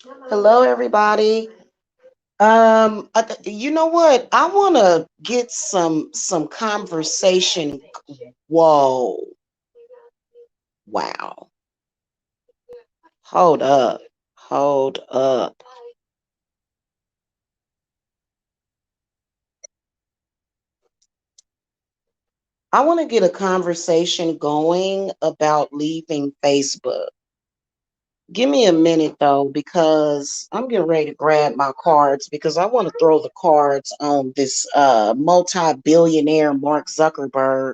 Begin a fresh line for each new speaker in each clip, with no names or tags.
Hello, everybody. You know what? I want to get some conversation. Whoa, wow. Hold up, hold up. I want to get a conversation going about leaving Facebook. Give me a minute though, because I'm getting ready to grab my cards because I want to throw the cards on this multi-billionaire Mark Zuckerberg.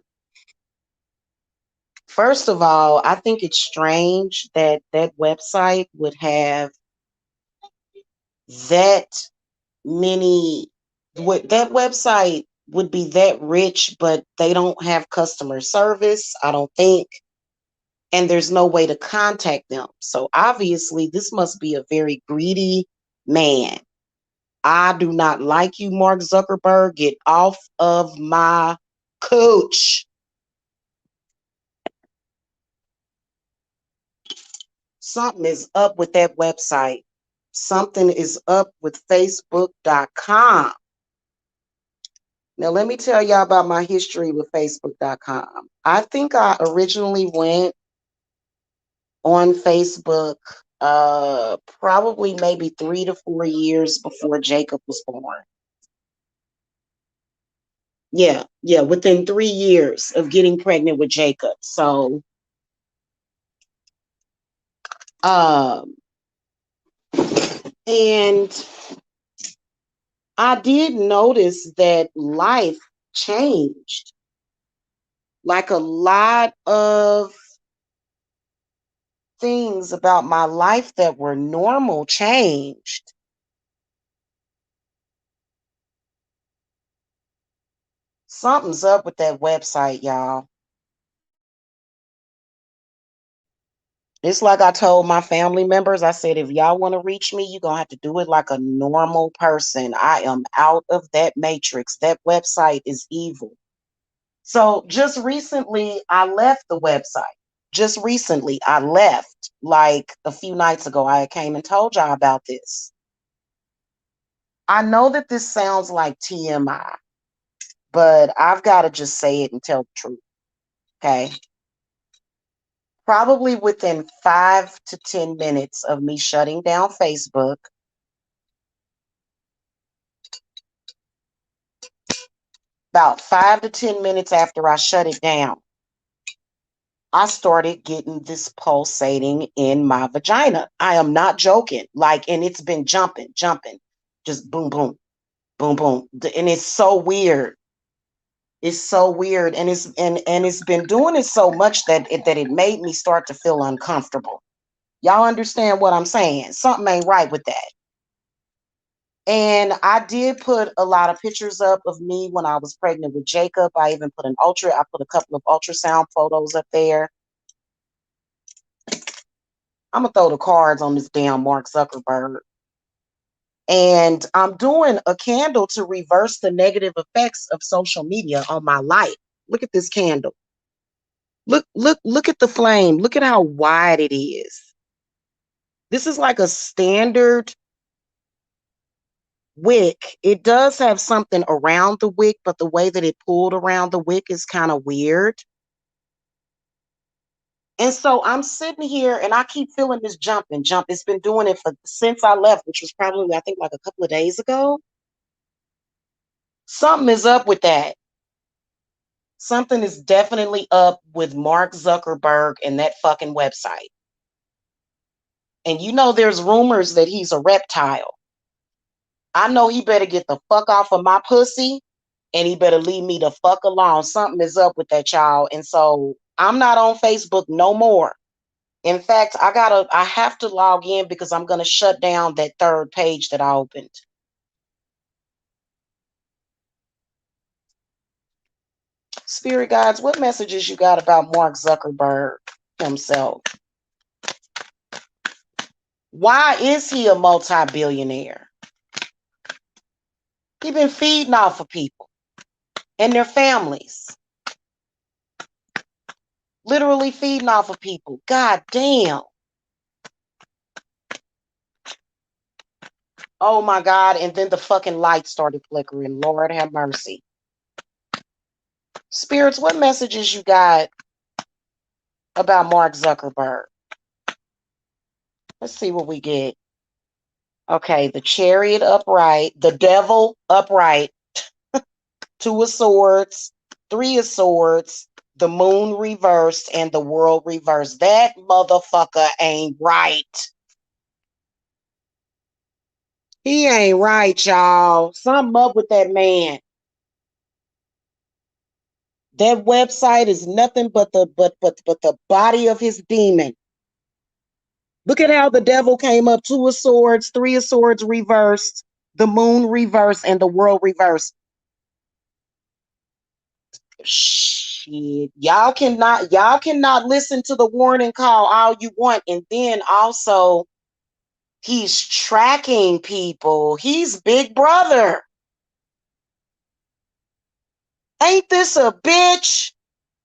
First of all, I think it's strange that that website would have that many, what that website would be that rich, but they don't have customer service, I don't think, and there's no way to contact them. So obviously, this must be a very greedy man. I do not like you, Mark Zuckerberg. Get off of my coach. Something is up with that website. Something is up with Facebook.com. Now, let me tell y'all about my history with Facebook.com. I think I originally went on Facebook probably maybe 3 to 4 years before Jacob was born. Yeah, within 3 years of getting pregnant with Jacob. So, um, and I did notice that life changed. Like a lot of things about my life that were normal changed. Something's up with that website, y'all. It's like I told my family members, I said, if y'all want to reach me, you're going to have to do it like a normal person. I am out of that matrix. That website is evil. So just recently, I left the website. Just recently, I left like a few nights ago. I came and told y'all about this. I know that this sounds like TMI, but I've got to just say it and tell the truth. Okay. Probably within 5 to 10 minutes of me shutting down Facebook, about 5 to 10 minutes after I shut it down, I started getting this pulsating in my vagina. I am not joking. Like, and it's been jumping, jumping, just boom, boom, boom, boom. And it's so weird. It's so weird. And it's been doing it so much that it made me start to feel uncomfortable. Y'all understand what I'm saying? Something ain't right with that. And I did put a lot of pictures up of me when I was pregnant with Jacob. I put a couple of ultrasound photos up there. I'm gonna throw the cards on this damn Mark Zuckerberg. And I'm doing a candle to reverse the negative effects of social media on my life. Look at this candle. Look at the flame. Look at how wide it is. This is like a standard wick. It does have something around the wick, but the way that it pulled around the wick is kind of weird. And so I'm sitting here and I keep feeling this jump and jump. It's been doing it for since I left, which was probably I think like a couple of days ago. Something is up with that. Something is definitely up with Mark Zuckerberg and that fucking website. And you know there's rumors that he's a reptile. I know he better get the fuck off of my pussy and he better leave me the fuck alone. Something is up with that child. And so I'm not on Facebook no more. In fact, I have to log in because I'm gonna shut down that third page that I opened. Spirit guides, what messages you got about Mark Zuckerberg himself? Why is he a multi-billionaire? He been feeding off of people and their families. Literally feeding off of people. God damn. Oh my God. And then the fucking light started flickering. Lord have mercy. Spirits, what messages you got about Mark Zuckerberg? Let's see what we get. Okay, the chariot upright, the devil upright, two of swords, three of swords, the moon reversed, and the world reversed. That motherfucker ain't right. He ain't right, y'all. Something up with that man. That website is nothing but the body of his demon. Look at how the devil came up, two of swords, three of swords reversed, the moon reversed, and the world reversed. Shit. Y'all cannot listen to the warning call all you want. And then also he's tracking people. He's Big Brother. Ain't this a bitch?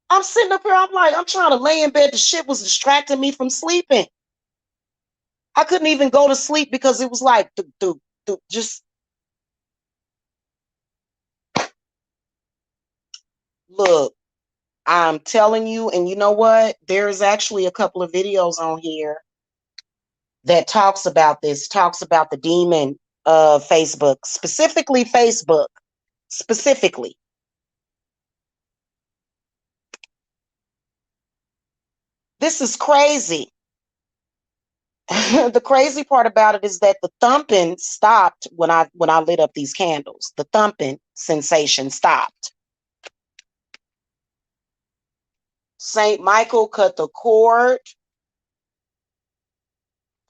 I'm sitting up here, I'm like, I'm trying to lay in bed. The shit was distracting me from sleeping. I couldn't even go to sleep because it was like just look. I'm telling you, and you know what? There's actually a couple of videos on here that talks about the demon of Facebook, specifically Facebook, specifically. This is crazy. The crazy part about it is that the thumping stopped when I lit up these candles. The thumping sensation stopped. Saint Michael cut the cord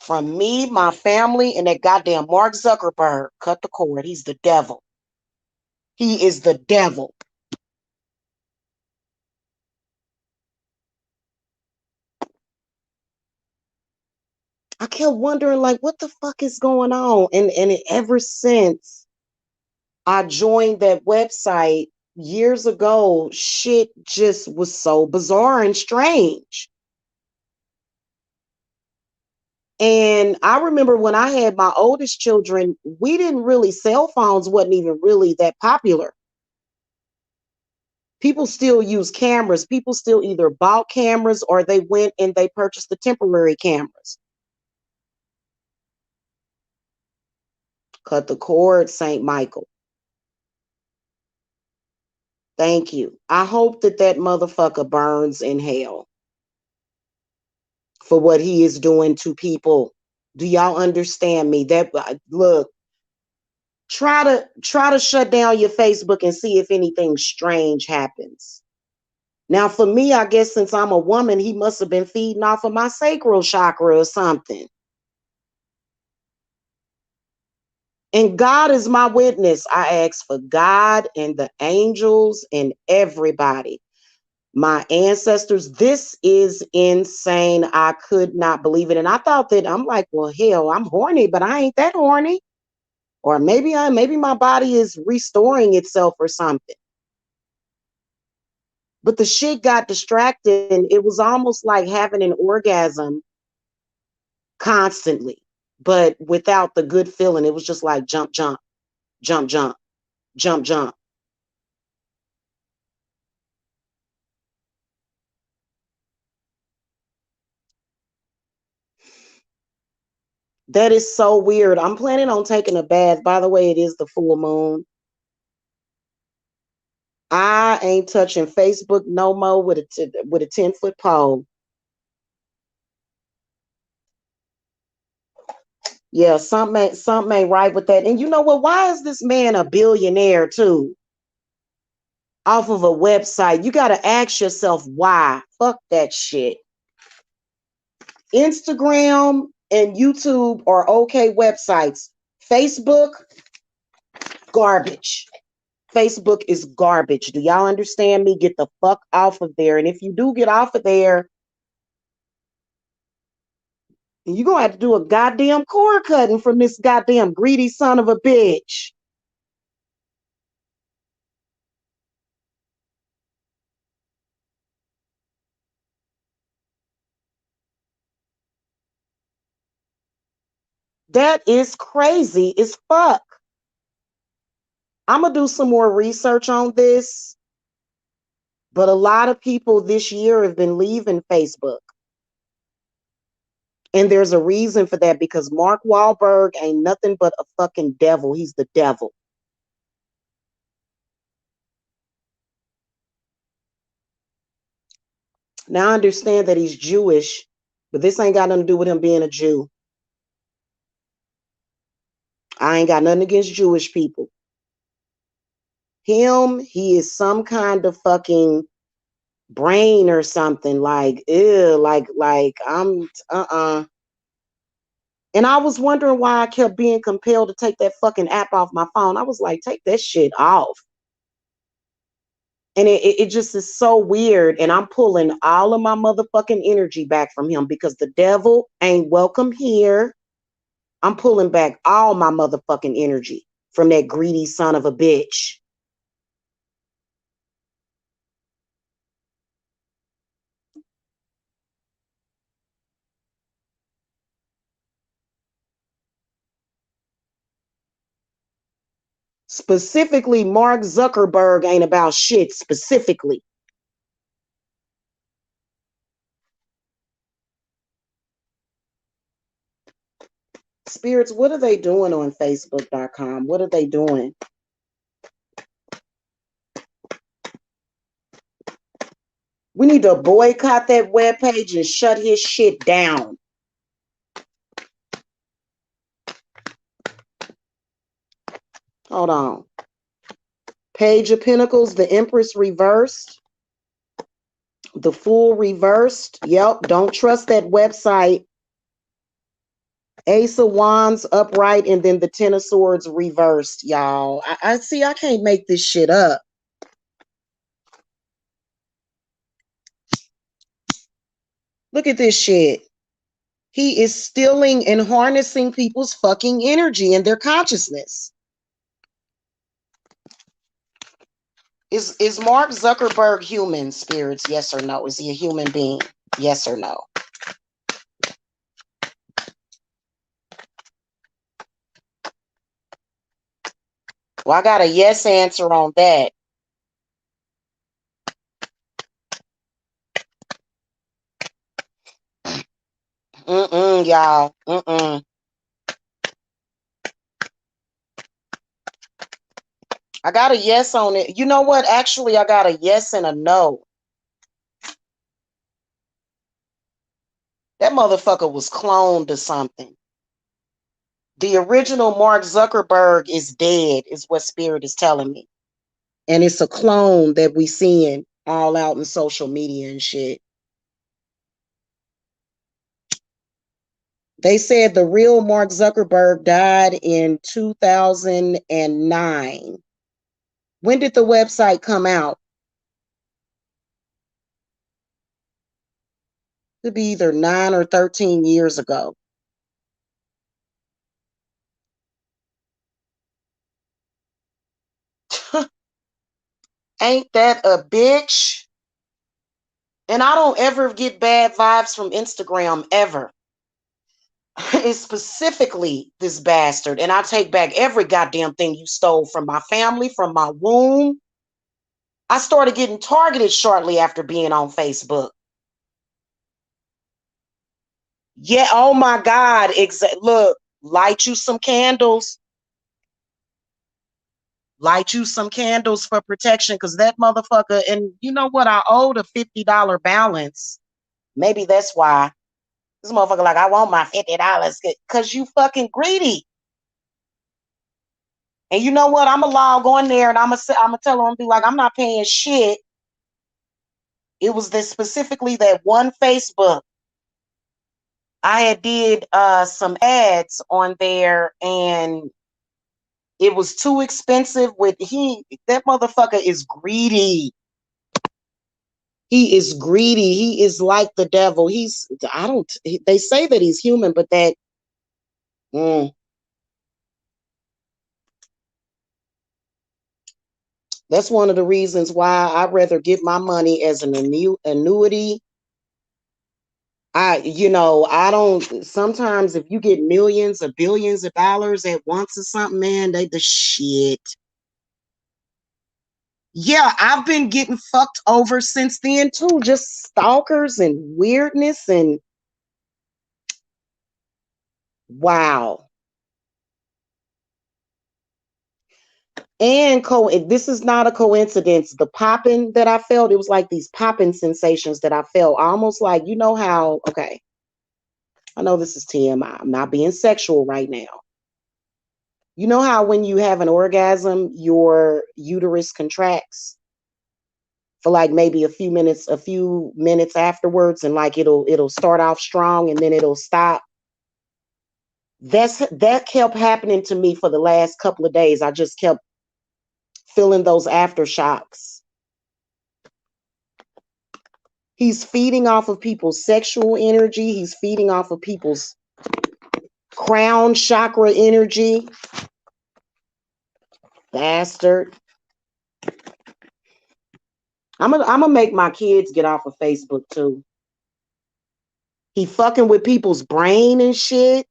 from me, my family, and that goddamn Mark Zuckerberg cut the cord. He's the devil. He is the devil. I kept wondering, like, what the fuck is going on? And ever since I joined that website years ago, shit just was so bizarre and strange. And I remember when I had my oldest children, we didn't really, cell phones wasn't even really that popular. People still use cameras. People still either bought cameras or they went and they purchased the temporary cameras. Cut the cord, St. Michael. Thank you. I hope that that motherfucker burns in hell for what he is doing to people. Do y'all understand me? That look, try to shut down your Facebook and see if anything strange happens. Now, for me, I guess since I'm a woman, he must have been feeding off of my sacral chakra or something. And God is my witness. I ask for God and the angels and everybody, my ancestors. This is insane. I could not believe it. And I thought that, I'm like, well, hell, I'm horny, but I ain't that horny. Or maybe my body is restoring itself or something. But the shit got distracted and it was almost like having an orgasm constantly, but without the good feeling. It was just like jump, jump, jump, jump, jump, jump. That is so weird. I'm planning on taking a bath. By the way, it is the full moon. I ain't touching Facebook no more with a 10-foot pole. Yeah, something ain't right with that. And you know what? Why is this man a billionaire too? Off of a website. You gotta ask yourself why. Fuck that shit. Instagram and YouTube are okay websites. Facebook, garbage. Facebook is garbage. Do y'all understand me? Get the fuck off of there. And if you do get off of there, you're gonna have to do a goddamn cord cutting from this goddamn greedy son of a bitch. That is crazy as fuck. I'm going to do some more research on this, but a lot of people this year have been leaving Facebook. And there's a reason for that, because Mark Wahlberg ain't nothing but a fucking devil. He's the devil. Now I understand that he's Jewish, but this ain't got nothing to do with him being a Jew. I ain't got nothing against Jewish people. He is some kind of fucking brain or something, like ew, like I'm And I was wondering why I kept being compelled to take that fucking app off my phone. I was like, take that shit off. And it just is so weird. And I'm pulling all of my motherfucking energy back from him, because the devil ain't welcome here. I'm pulling back all my motherfucking energy from that greedy son of a bitch. Specifically, Mark Zuckerberg ain't about shit specifically. Spirits, what are they doing on Facebook.com? What are they doing? We need to boycott that webpage and shut his shit down. Hold on. Page of Pentacles, the Empress reversed. The Fool reversed. Yep, don't trust that website. Ace of Wands upright, and then the Ten of Swords reversed, y'all. I see, I can't make this shit up. Look at this shit. He is stealing and harnessing people's fucking energy and their consciousness. Is Mark Zuckerberg human, spirits? Yes or no? Is he a human being? Yes or no? Well, I got a yes answer on that. Y'all. I got a yes on it. You know what? Actually, I got a yes and a no. That motherfucker was cloned to something. The original Mark Zuckerberg is dead, is what Spirit is telling me. And it's a clone that we seeing all out in social media and shit. They said the real Mark Zuckerberg died in 2009. When did the website come out? Could be either 9 or 13 years ago. Ain't that a bitch? And I don't ever get bad vibes from Instagram, ever. It's specifically this bastard. And I take back every goddamn thing you stole from my family, from my womb. I started getting targeted shortly after being on Facebook. Yeah, oh my God. Look, light you some candles. Light you some candles for protection, because that motherfucker, and you know what? I owed a $50 balance. Maybe that's why. This motherfucker like, I want my $50 because you fucking greedy. And you know what? I'm going to log on there and I'm gonna tell him, be like, I'm not paying shit. It was this specifically that one Facebook. I had did some ads on there, and it was too expensive. That motherfucker is greedy. He is greedy. He is like the devil. They say that he's human, but mm, that's one of the reasons why I'd rather get my money as an annuity I don't, sometimes if you get millions or billions of dollars at once or something, man, they the shit. Yeah, I've been getting fucked over since then too. Just stalkers and weirdness and wow. And this is not a coincidence. The popping that I felt, it was like these popping sensations that I felt, almost like, you know how, okay, I know this is TMI. I'm not being sexual right now. You know how when you have an orgasm, your uterus contracts for like maybe a few minutes afterwards, and like it'll start off strong and then it'll stop. That kept happening to me for the last couple of days. I just kept feeling those aftershocks. He's feeding off of people's sexual energy. He's feeding off of people's crown chakra energy. Bastard. I'm gonna make my kids get off of Facebook too. He fucking with people's brain and shit.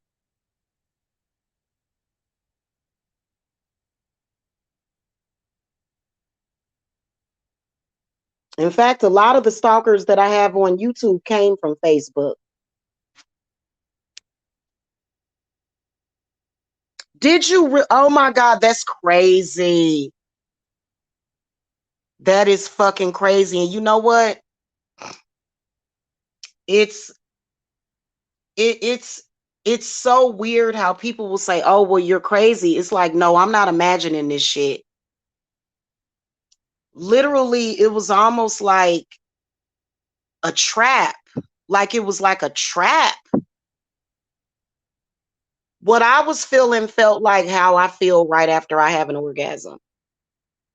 In fact, a lot of the stalkers that I have on YouTube came from Facebook. Did you? Oh my God, that's crazy. That is fucking crazy. And you know what? It's it, it's it's so weird how people will say, "Oh, well, you're crazy." It's like, no, I'm not imagining this shit. Literally, it was almost like a trap. Like it was like a trap. What I was feeling felt like how I feel right after I have an orgasm,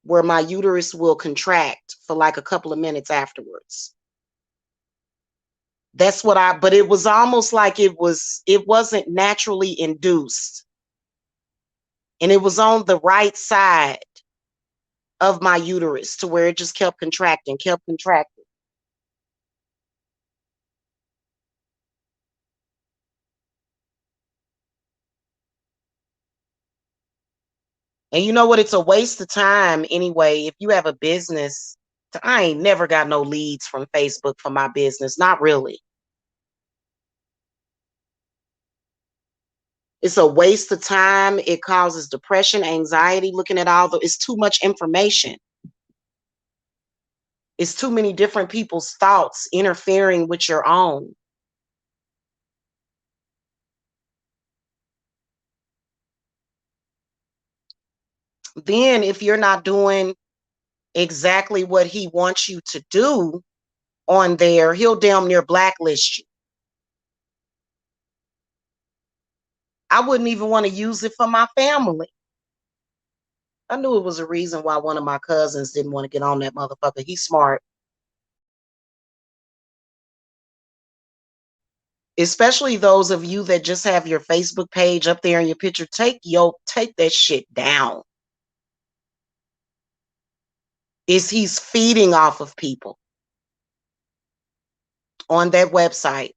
where my uterus will contract for like a couple of minutes afterwards. But it was almost like it wasn't naturally induced. And it was on the right side of my uterus to where it just kept contracting, kept contracting. And you know what? It's a waste of time anyway. If you have a business, I ain't never got no leads from Facebook for my business. Not really. It's a waste of time. It causes depression, anxiety, looking at it's too much information. It's too many different people's thoughts interfering with your own. Then if you're not doing exactly what he wants you to do on there, he'll damn near blacklist you. I wouldn't even want to use it for my family. I knew it was a reason why one of my cousins didn't want to get on that motherfucker. He's smart. Especially those of you that just have your Facebook page up there in your picture. Take that shit down. He's feeding off of people on that website.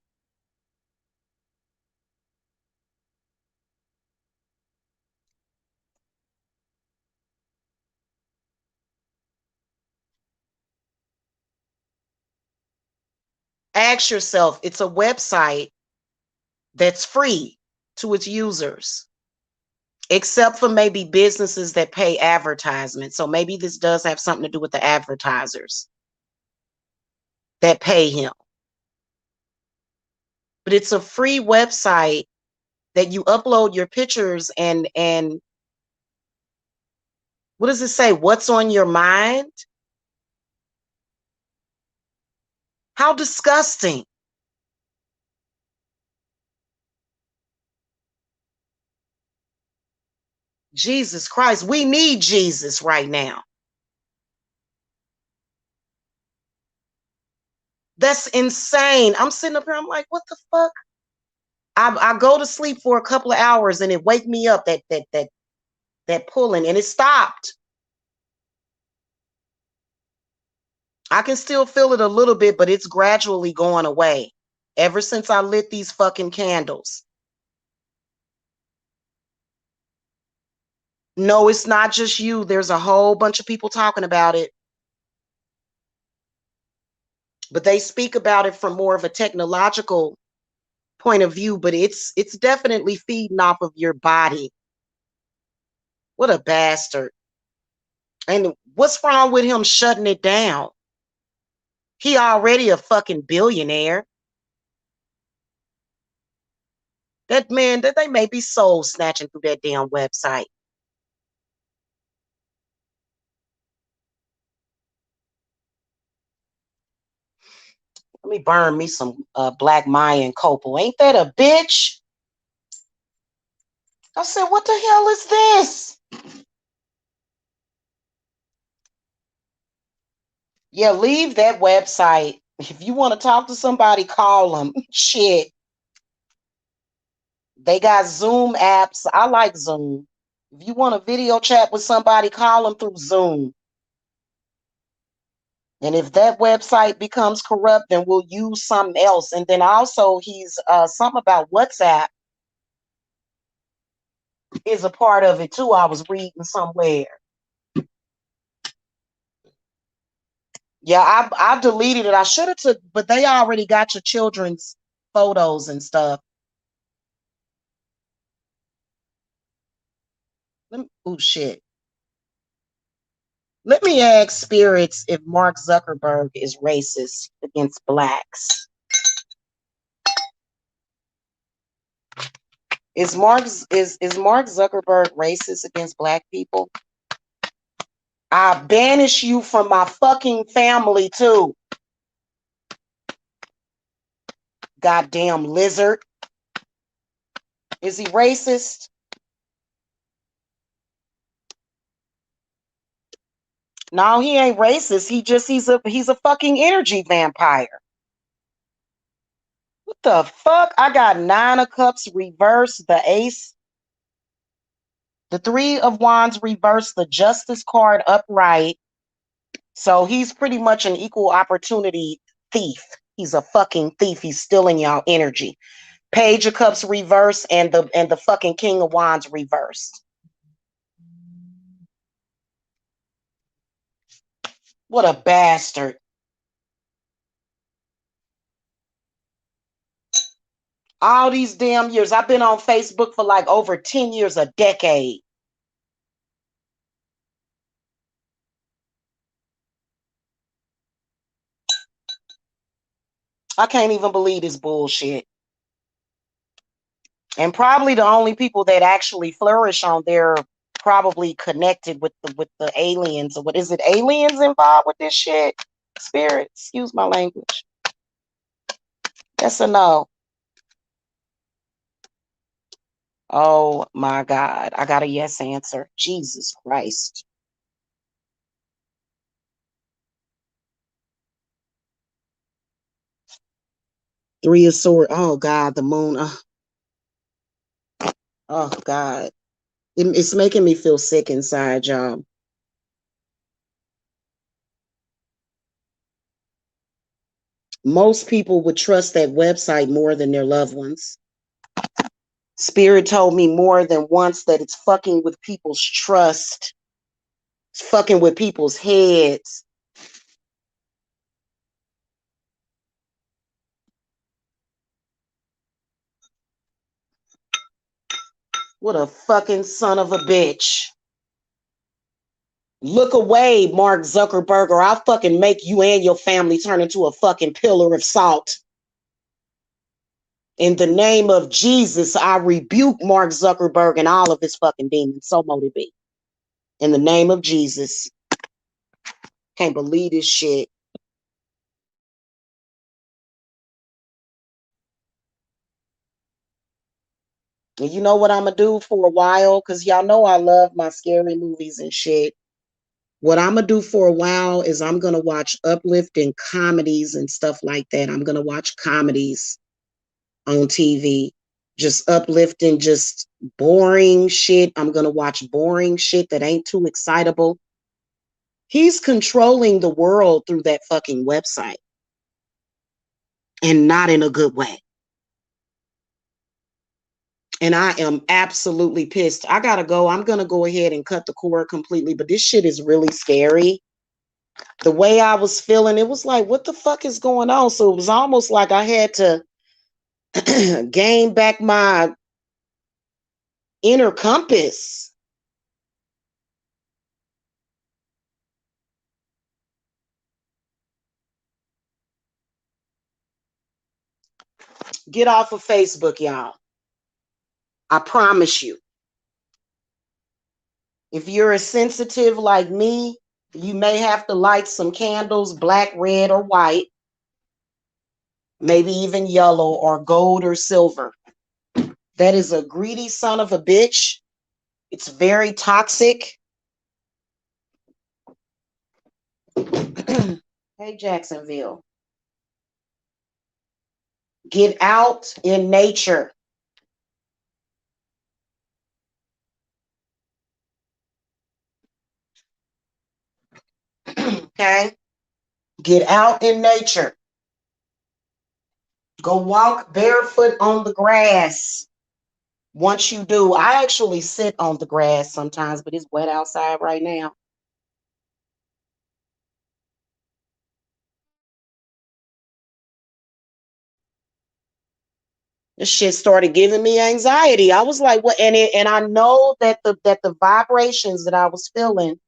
Ask yourself, it's a website that's free to its users, except for maybe businesses that pay advertisement. So maybe this does have something to do with the advertisers that pay him. But it's a free website that you upload your pictures and what does it say? What's on your mind? How disgusting. Jesus Christ, we need Jesus right now. That's insane. I'm sitting up here, I'm like, what the fuck? I go to sleep for a couple of hours and it wake me up, that pulling, and it stopped. I can still feel it a little bit, but it's gradually going away. Ever since I lit these fucking candles. No, it's not just you. There's a whole bunch of people talking about it. But they speak about it from more of a technological point of view, but it's definitely feeding off of your body. What a bastard. And what's wrong with him shutting it down? He already a fucking billionaire. That man, that they may be soul snatching through that damn website. Let me burn me some Black Mayan Copal. Ain't that a bitch? I said, what the hell is this? Yeah, leave that website. If you want to talk to somebody, call them. Shit. They got Zoom apps. I like Zoom. If you want a video chat with somebody, call them through Zoom. And if that website becomes corrupt, then we'll use something else. And then also, he's something about WhatsApp is a part of it too. I was reading somewhere. Yeah, I deleted it. I should have took, but they already got your children's photos and stuff. Oh shit. Let me ask spirits if Mark Zuckerberg is racist against blacks. Is Mark Zuckerberg racist against black people? I banish you from my fucking family too. Goddamn lizard. Is he racist? No, he ain't racist. He's a fucking energy vampire. What the fuck? I got 9 of cups reversed, the ace, the 3 of wands reversed, the justice card upright. So he's pretty much an equal opportunity thief. He's a fucking thief. He's stealing y'all energy. Page of cups reversed and the fucking king of wands reversed. What a bastard. All these damn years. I've been on Facebook for like over 10 years, a decade. I can't even believe this bullshit. And probably the only people that actually flourish on there probably connected with the aliens, or what is it, aliens involved with this shit? Spirit, excuse my language. Yes or no? Oh my God. I got a yes answer. Jesus Christ. 3 of swords. Oh God, the moon. Oh God. It's making me feel sick inside, y'all. Most people would trust that website more than their loved ones. Spirit told me more than once that it's fucking with people's trust. It's fucking with people's heads. What a fucking son of a bitch. Look away, Mark Zuckerberg, or I'll fucking make you and your family turn into a fucking pillar of salt. In the name of Jesus, I rebuke Mark Zuckerberg and all of his fucking demons. So mote it be. In the name of Jesus. Can't believe this shit. And you know what I'm gonna do for a while? Because y'all know I love my scary movies and shit. What I'm gonna do for a while is I'm gonna watch uplifting comedies and stuff like that. I'm gonna watch comedies on TV. Just uplifting, just boring shit. I'm gonna watch boring shit that ain't too excitable. He's controlling the world through that fucking website. and not in a good way. And I am absolutely pissed. I gotta go. I'm gonna go ahead and cut the cord completely, but this shit is really scary. The way I was feeling, it was like, what the fuck is going on? So it was almost like I had to gain back my inner compass. Get off of Facebook, y'all. I promise you. If you're a sensitive like me, you may have to light some candles, black, red, or white, maybe even yellow or gold or silver. That is a greedy son of a bitch. It's very toxic. Hey, Jacksonville. Get out in nature. Okay? Get out in nature. Go walk barefoot on the grass. Once you do, I actually sit on the grass sometimes, but it's wet outside right now. This shit started giving me anxiety. I was like, what? And I know that the vibrations that I was feeling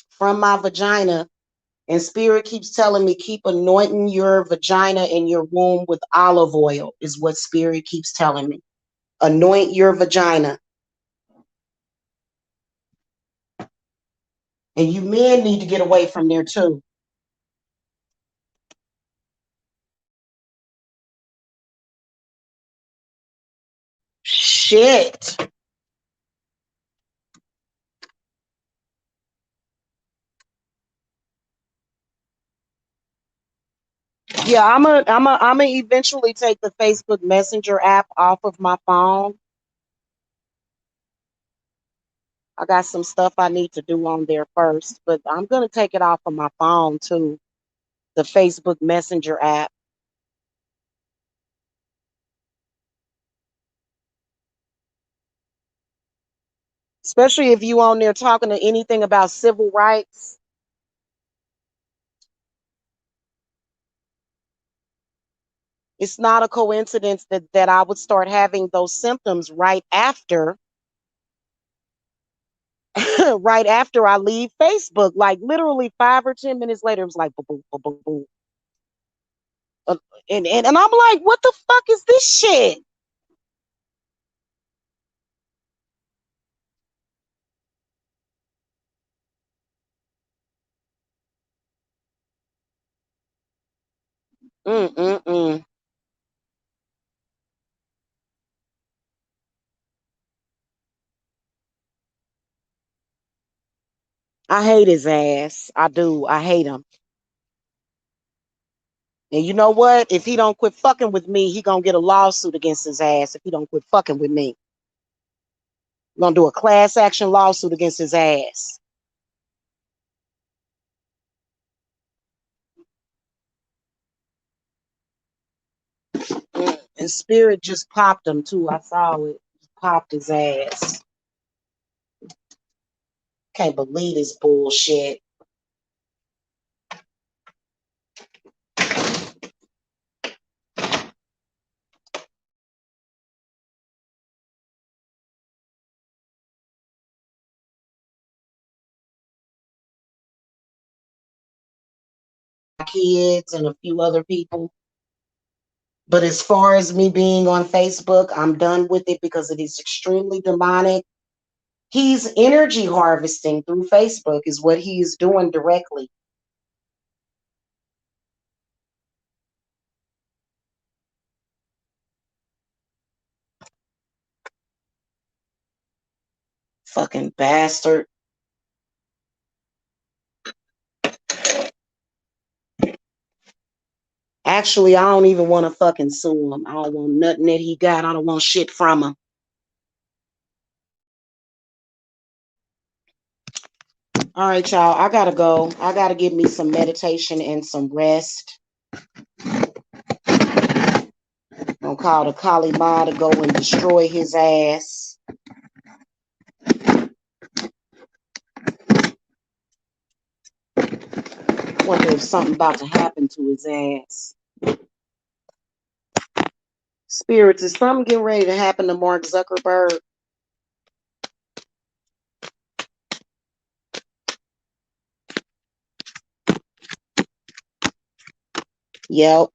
from my vagina, and spirit keeps telling me, keep anointing your vagina and your womb with olive oil, is what spirit keeps telling me. Anoint your vagina. And you men need to get away from there too. Shit. Yeah, I'm gonna eventually take the Facebook Messenger app off of my phone. I got some stuff I need to do on there first, but I'm gonna take it off of my phone too. The Facebook Messenger app, especially if you on there talking to anything about civil rights. It's not a coincidence that I would start having those symptoms right after right after I leave Facebook. Like literally 5 or 10 minutes later, it was like boom, boom, boom, boom, boom. Uh, and I'm like, what the fuck is this shit? Mm-mm-mm. I hate his ass. I do. I hate him. And you know what? If he don't quit fucking with me, he gonna get a lawsuit against his ass if he don't quit fucking with me. I'm gonna do a class action lawsuit against his ass. And Spirit just popped him too. I saw it. Popped his ass. Can't believe this bullshit. Kids and a few other people. But as far as me being on Facebook, I'm done with it because it is extremely demonic. He's energy harvesting through Facebook, is what he is doing directly. Fucking bastard. Actually, I don't even want to fucking sue him. I don't want nothing that he got. I don't want shit from him. All right, y'all. I gotta go. I gotta get me some meditation and some rest. called a Kali Ma to go and destroy his ass. Wonder if something about to happen to his ass. Spirits, is something getting ready to happen to Mark Zuckerberg? Yep.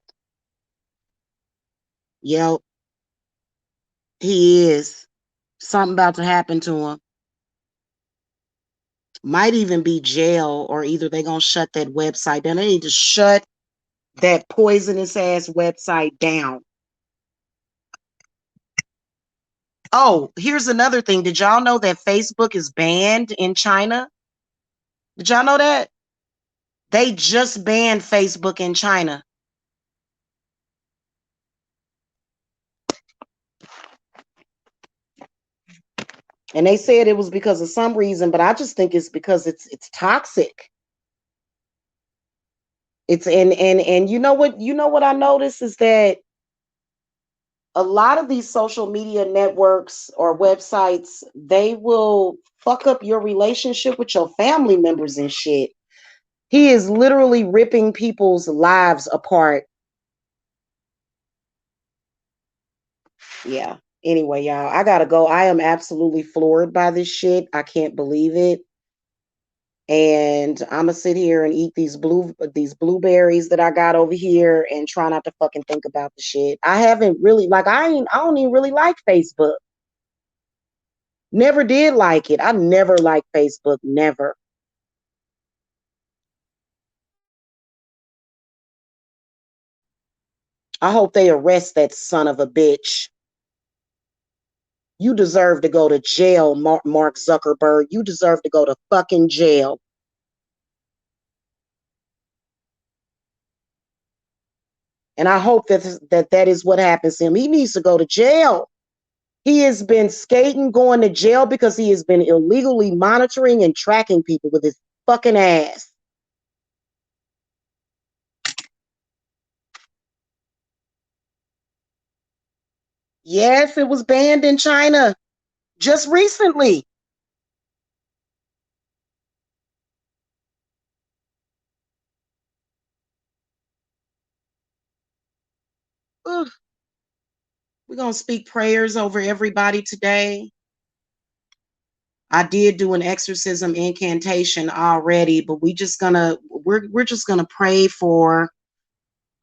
Yep. He is. Something about to happen to him. Might even be jail, or either they're going to shut that website down. They need to shut that poisonous ass website down. Oh, here's another thing. Did y'all know that Facebook is banned in China? Did y'all know that? They just banned Facebook in China. And they said it was because of some reason, but I just think it's because it's toxic. It's and you know what I noticed is that a lot of these social media networks or websites, they will fuck up your relationship with your family members and shit. He is literally ripping people's lives apart. Yeah. Anyway, y'all, I gotta go. I am absolutely floored by this shit. I can't believe it. And I'm gonna sit here and eat these blueberries that I got over here and try not to fucking think about the shit. I haven't really I don't even really like Facebook. Never did like it. I never liked Facebook. Never. I hope they arrest that son of a bitch. You deserve to go to jail, Mark Zuckerberg. You deserve to go to fucking jail. And I hope that is what happens to him. He needs to go to jail. He has been skating, going to jail because he has been illegally monitoring and tracking people with his fucking ass. Yes, it was banned in China just recently. Ugh. We're going to speak prayers over everybody today. I did do an exorcism incantation already, but we're just gonna pray for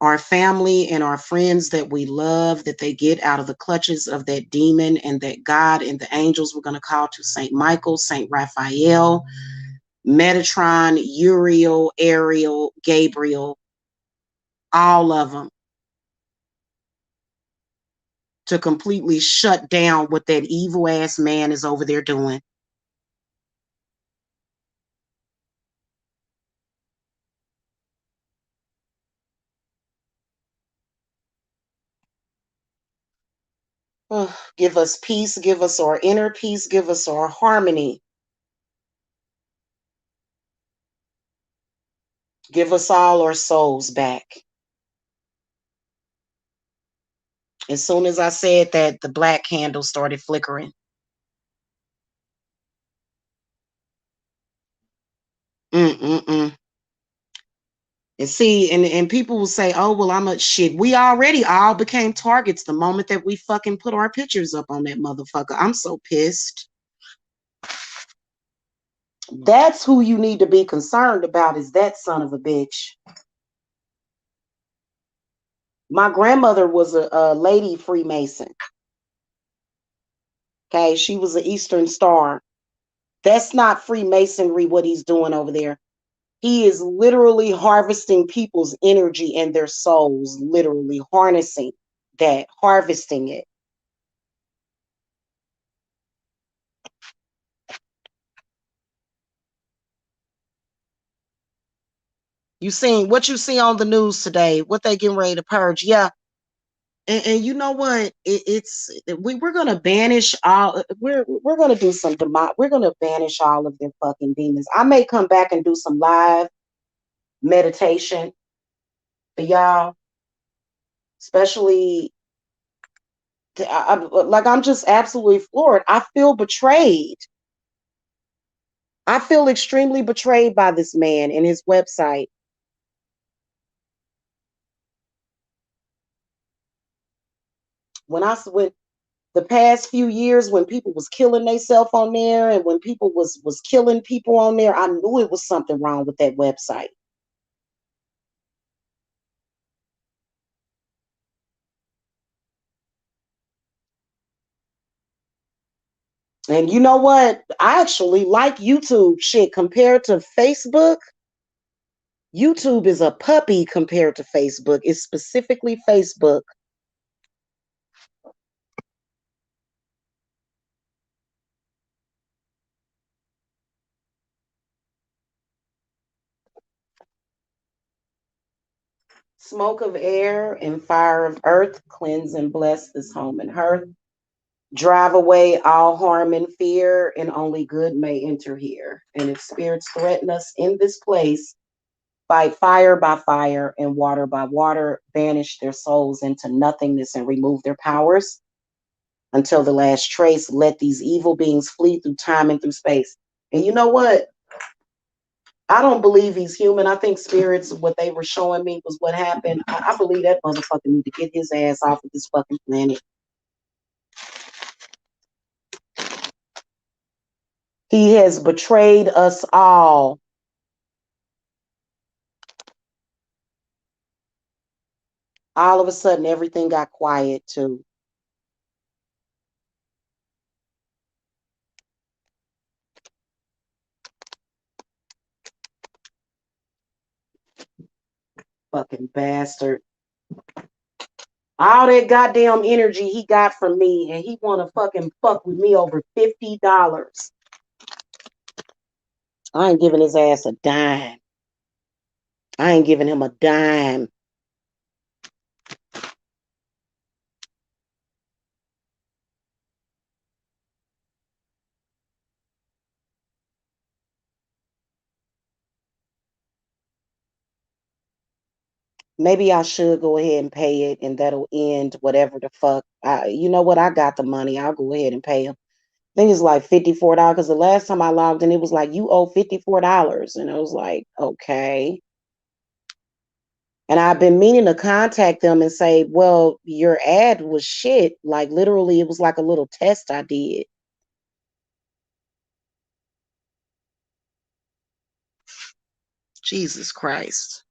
our family and our friends that we love, that they get out of the clutches of that demon, and that God and the angels we're gonna call to Saint Michael, Saint Raphael, Metatron, Uriel, Ariel, Gabriel, all of them, to completely shut down what that evil ass man is over there doing. Oh, give us peace, give us our inner peace, give us our harmony. Give us all our souls back. As soon as I said that, the black candle started flickering. Mm-mm-mm. And see, and people will say, oh, well, I'm a shit. We already all became targets the moment that we fucking put our pictures up on that motherfucker. I'm so pissed. That's who you need to be concerned about, is that son of a bitch. My grandmother was a lady Freemason. Okay, she was an Eastern Star. That's not Freemasonry, what he's doing over there. He is literally harvesting people's energy and their souls, literally harnessing that, harvesting it. You seen what you see on the news today, what they getting ready to purge. Yeah. And you know what? We're gonna banish all. We're gonna do some we're gonna banish all of their fucking demons. I may come back and do some live meditation for y'all, especially Like I'm just absolutely floored. I feel betrayed. I feel extremely betrayed by this man and his website. When the past few years, when people was killing themselves on there, and when people was killing people on there, I knew it was something wrong with that website. And you know what? I actually like YouTube shit compared to Facebook. YouTube is a puppy compared to Facebook. It's specifically Facebook. Smoke of air and fire of earth, cleanse and bless this home and hearth. Drive away all harm and fear, and only good may enter here. And if spirits threaten us in this place, by fire and water by water, banish their souls into nothingness and remove their powers until the last trace. Let these evil beings flee through time and through space. And you know what? I don't believe he's human. I think spirits, what they were showing me was what happened. I believe that motherfucker need to get his ass off of this fucking planet. He has betrayed us all. All of a sudden, everything got quiet too. Fucking bastard. All that goddamn energy he got from me, and he want to fucking fuck with me over $50. I ain't giving his ass a dime. I ain't giving him a dime. Maybe I should go ahead and pay it, and that'll end whatever the fuck. You know what? I got the money. I'll go ahead and pay him. I think it's like $54 because the last time I logged in, it was like you owe $54, and I was like, okay. And I've been meaning to contact them and say, well, your ad was shit. Like literally, it was like a little test I did. Jesus Christ.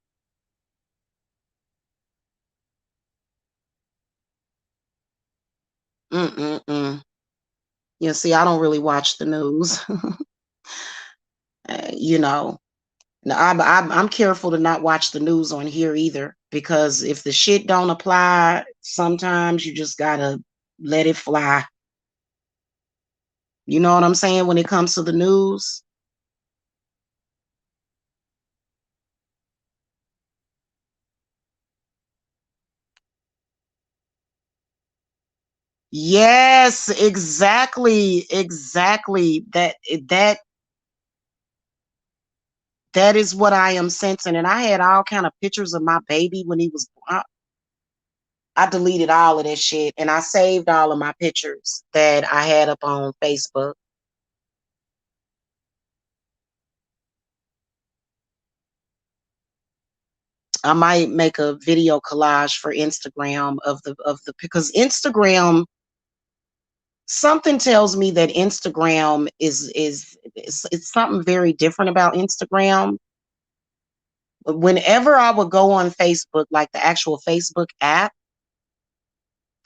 Mm-mm-mm. You see, I don't really watch the news. You know, now, I'm careful to not watch the news on here either, because if the shit don't apply, sometimes you just gotta let it fly. You know what I'm saying? When it comes to the news. Yes, exactly. Exactly. That is what I am sensing. And I had all kind of pictures of my baby when he was I deleted all of that shit, and I saved all of my pictures that I had up on Facebook. I might make a video collage for Instagram of the because Instagram, something tells me that Instagram is it's something very different about Instagram. Whenever I would go on Facebook, like the actual Facebook app,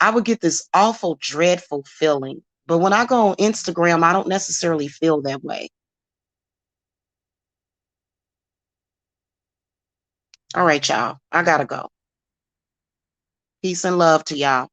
I would get this awful, dreadful feeling. But when I go on Instagram, I don't necessarily feel that way. All right, y'all. I gotta go. Peace and love to y'all.